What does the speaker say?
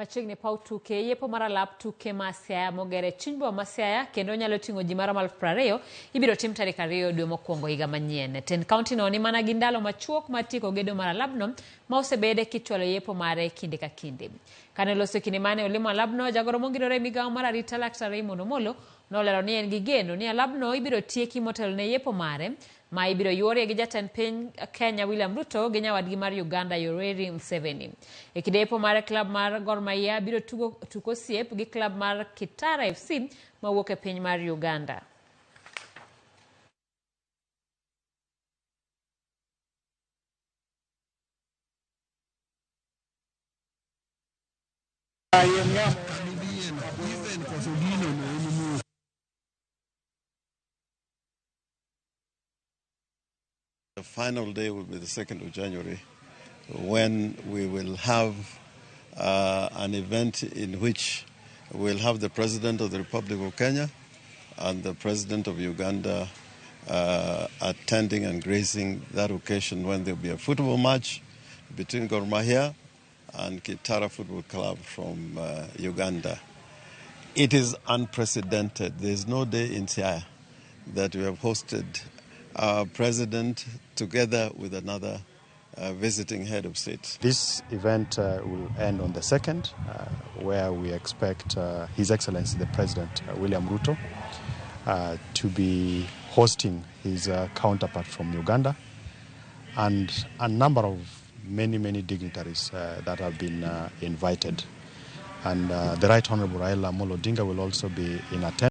Machiegni paw tuke yepo mar alap tuke ma Siaya mogere chinybo ma Siaya kendo nyalo ting'o ji maromo 20,000 ibiro tim tarik 2 dwe mokuongo higa manyien. Tend kaunti no ni mana gi ndalo machuok mar tieko gedo mar alabno ma osebede kichwalo yepo mare kinde ka kinde. Kane loso kinde mane olimo alabno, jagoro mongirore migawo mar arita Laktar Ramogi nolero ni en gi geno ni alabno ibiro tieki motelo ne yepo mare ma ibiro yuorie gi jatend piny Kenya William Ruto gi nyawadgi mar Uganda Yoweri Museveni. E kinde yepo mar klab mar Gor Mahia biro tuko osiep gi klab mar Kitara FC mawuok e piny mar Uganda. The final day will be the 2nd of January, when we will have an event in which we'll have the President of the Republic of Kenya and the President of Uganda attending and gracing that occasion, when there'll be a football match between Gor Mahia and Kitara Football Club from Uganda. It is unprecedented. There's no day in Siaya that we have hosted our president together with another visiting head of state. This event will end on the 2nd, where we expect His Excellency the President William Ruto to be hosting his counterpart from Uganda, and a number of many dignitaries that have been invited. And the Right Honorable Raila Amolo Odinga will also be in attendance.